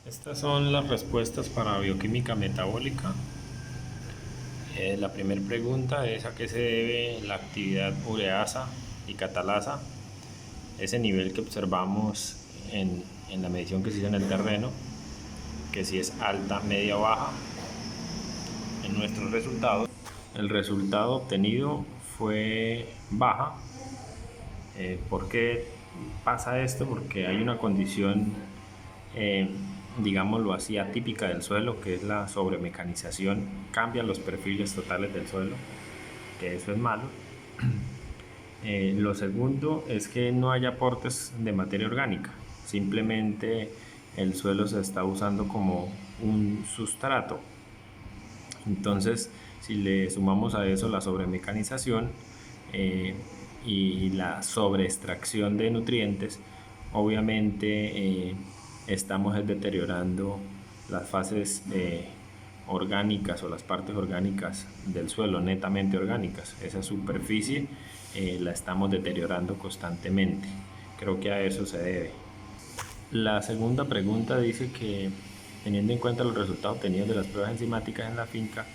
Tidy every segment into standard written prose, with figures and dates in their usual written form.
Estas son las respuestas para bioquímica metabólica. La primera pregunta es: ¿a qué se debe la actividad ureasa y catalasa? Ese nivel que observamos en la medición que se hizo en el terreno, que si es alta, media o baja. En nuestros resultados, el resultado obtenido fue baja. ¿Por qué pasa esto? Porque hay una condición, digámoslo así, atípica del suelo, que es la sobremecanización. Cambian los perfiles totales del suelo, que eso es malo. Lo segundo es que no hay aportes de materia orgánica, simplemente el suelo se está usando como un sustrato. Entonces, si le sumamos a eso la sobremecanización y la sobreextracción de nutrientes, obviamente estamos deteriorando las fases orgánicas o las partes orgánicas del suelo, netamente orgánicas. Esa superficie la estamos deteriorando constantemente. Creo que a eso se debe. La segunda pregunta dice que, teniendo en cuenta los resultados obtenidos de las pruebas enzimáticas en la finca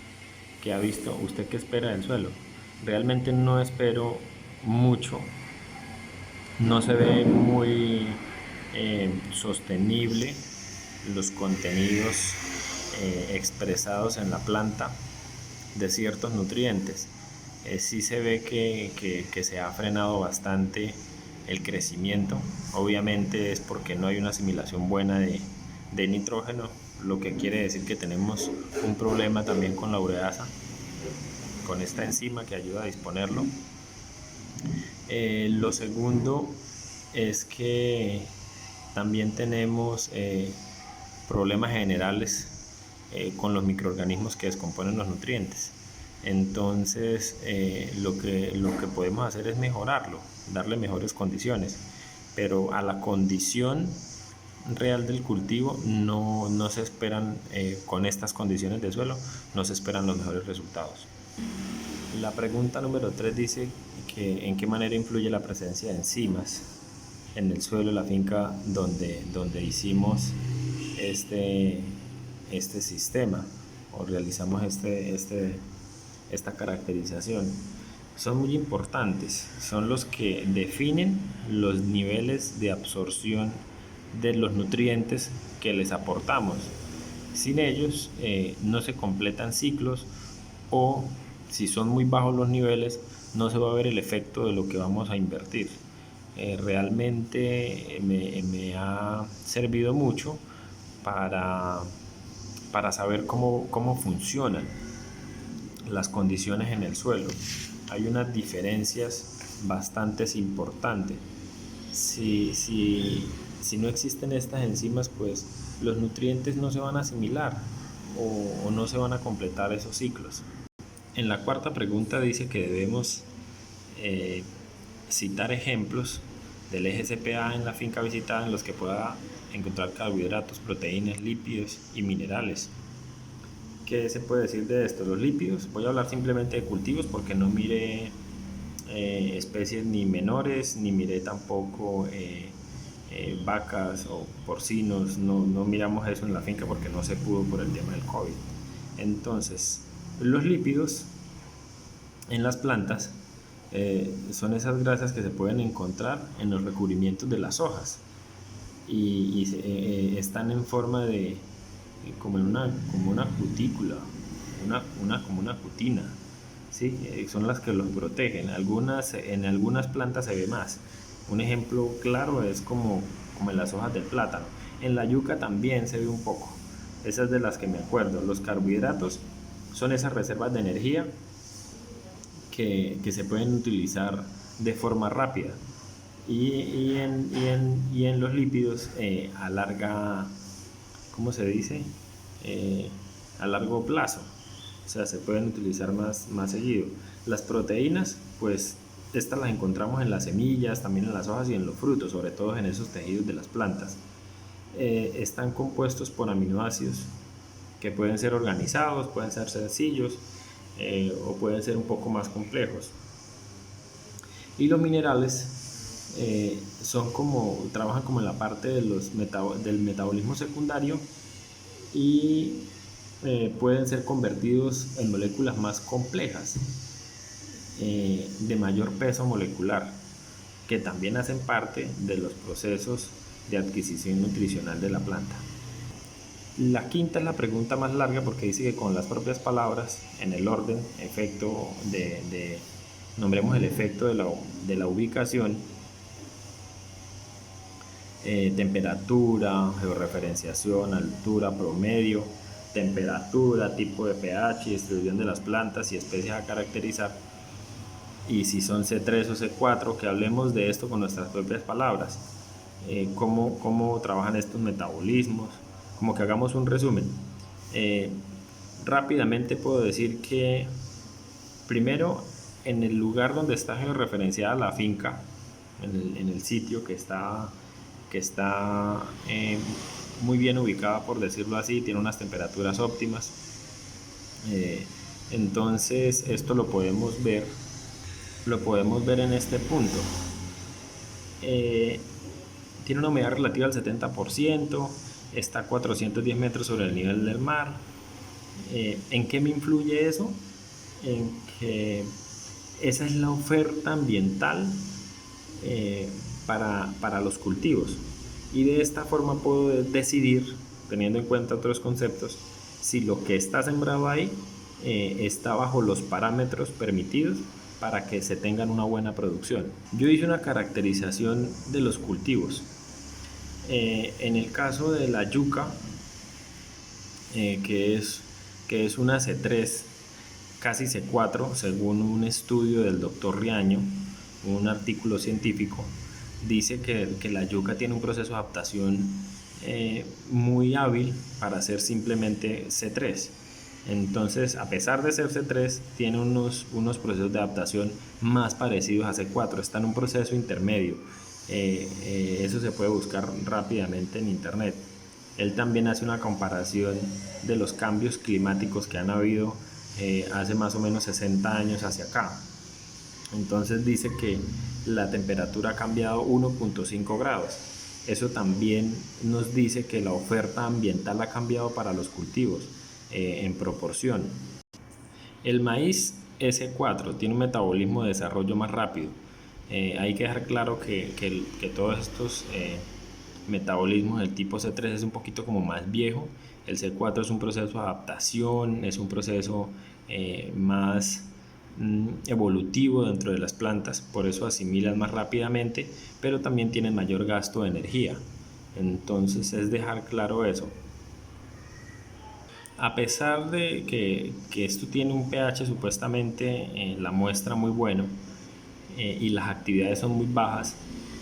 que ha visto, ¿usted qué espera del suelo? Realmente no espero mucho. No se ve muy sostenible los contenidos expresados en la planta de ciertos nutrientes. Sí se ve que se ha frenado bastante el crecimiento. Obviamente es porque no hay una asimilación buena de nitrógeno, lo que quiere decir que tenemos un problema también con la ureasa, con esta enzima que ayuda a disponerlo. Lo segundo es que también tenemos problemas generales con los microorganismos que descomponen los nutrientes. Entonces lo que podemos hacer es mejorarlo, darle mejores condiciones, pero a la condición real del cultivo no se esperan, con estas condiciones del suelo, no se esperan los mejores resultados. La pregunta número 3 dice que en qué manera influye la presencia de enzimas en el suelo de la finca donde hicimos este sistema o realizamos esta caracterización. Son muy importantes, son los que definen los niveles de absorción de los nutrientes que les aportamos. Sin ellos no se completan ciclos, o si son muy bajos los niveles no se va a ver el efecto de lo que vamos a invertir. Realmente me ha servido mucho para saber cómo funcionan las condiciones en el suelo. Hay unas diferencias bastante importantes. Si no existen estas enzimas, pues los nutrientes no se van a asimilar o no se van a completar esos ciclos. En la cuarta pregunta dice que debemos citar ejemplos del eje CPA en la finca visitada en los que pueda encontrar carbohidratos, proteínas, lípidos y minerales. ¿Qué se puede decir de esto? Los lípidos, voy a hablar simplemente de cultivos porque no miré especies ni menores, ni miré tampoco vacas o porcinos. No miramos eso en la finca porque no se pudo por el tema del COVID. Entonces, los lípidos en las plantas son esas grasas que se pueden encontrar en los recubrimientos de las hojas y están en forma de como una cutícula, como una cutina, ¿sí? Son las que los protegen. En algunas plantas se ve más. Un ejemplo claro es como en las hojas del plátano. En la yuca también se ve un poco. Esas de las que me acuerdo. Los carbohidratos son esas reservas de energía que se pueden utilizar de forma rápida. Y en los lípidos a larga, ¿cómo se dice? A largo plazo. O sea, se pueden utilizar más seguido. Las proteínas, pues estas las encontramos en las semillas, también en las hojas y en los frutos, sobre todo en esos tejidos de las plantas. Están compuestos por aminoácidos que pueden ser organizados, pueden ser sencillos o pueden ser un poco más complejos. Y los minerales trabajan como en la parte de del metabolismo secundario y pueden ser convertidos en moléculas más complejas, de mayor peso molecular, que también hacen parte de los procesos de adquisición nutricional de la planta. La quinta es la pregunta más larga porque dice que con las propias palabras, en el orden, nombremos el efecto de la ubicación, temperatura, georreferenciación, altura, promedio, temperatura, tipo de pH, distribución de las plantas y especies a caracterizar, y si son C3 o C4, que hablemos de esto con nuestras propias palabras, cómo trabajan estos metabolismos, como que hagamos un resumen. Rápidamente puedo decir que primero, en el lugar donde está georreferenciada la finca, en el sitio que está muy bien ubicada, por decirlo así, tiene unas temperaturas óptimas. Entonces esto lo podemos ver en este punto. Tiene una humedad relativa al 70%, está a 410 metros sobre el nivel del mar. ¿En qué me influye eso? En que esa es la oferta ambiental para los cultivos, y de esta forma puedo decidir, teniendo en cuenta otros conceptos, si lo que está sembrado ahí está bajo los parámetros permitidos para que se tengan una buena producción. Yo hice una caracterización de los cultivos. En el caso de la yuca, que es una C3, casi C4, según un estudio del doctor Riaño, un artículo científico, dice que la yuca tiene un proceso de adaptación muy hábil para ser simplemente C3. Entonces, a pesar de ser C3, tiene unos procesos de adaptación más parecidos a C4, está en un proceso intermedio. Eso se puede buscar rápidamente en internet. Él también hace una comparación de los cambios climáticos que han habido hace más o menos 60 años hacia acá. Entonces dice que la temperatura ha cambiado 1.5 grados. Eso también nos dice que la oferta ambiental ha cambiado para los cultivos en proporción. El maíz S4 tiene un metabolismo de desarrollo más rápido. Hay que dejar claro que todos estos metabolismos del tipo C3 es un poquito como más viejo. El C4 es un proceso de adaptación, es un proceso más evolutivo dentro de las plantas, por eso asimilan más rápidamente, pero también tienen mayor gasto de energía. Entonces es dejar claro eso. A pesar de que esto tiene un pH supuestamente la muestra muy bueno, y las actividades son muy bajas,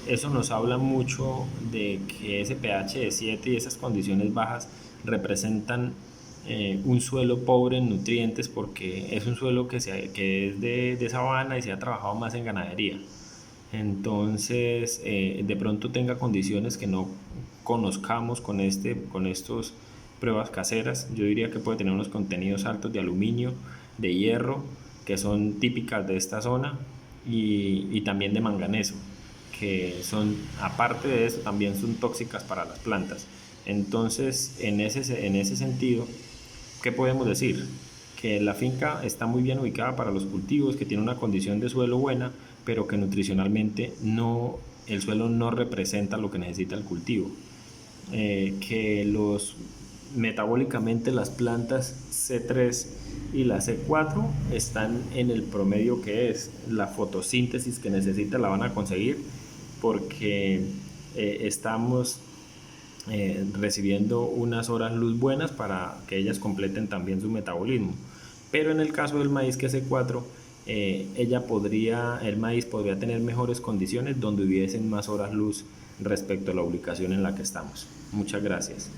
eso nos habla mucho de que ese pH de 7 y esas condiciones bajas representan un suelo pobre en nutrientes, porque es un suelo que es de sabana y se ha trabajado más en ganadería. Entonces de pronto tenga condiciones que no conozcamos con estos pruebas caseras. Yo diría que puede tener unos contenidos altos de aluminio, de hierro, que son típicas de esta zona, y también de manganeso, que son, aparte de eso, también son tóxicas para las plantas. Entonces en ese sentido, ¿qué podemos decir? Que la finca está muy bien ubicada para los cultivos, que tiene una condición de suelo buena, pero que nutricionalmente el suelo no representa lo que necesita el cultivo. Que metabólicamente las plantas C3 y la C4 están en el promedio, que es la fotosíntesis que necesita la van a conseguir, porque estamos recibiendo unas horas luz buenas para que ellas completen también su metabolismo. Pero en el caso del maíz, que es C4, el maíz podría tener mejores condiciones donde hubiesen más horas luz respecto a la ubicación en la que estamos. Muchas gracias.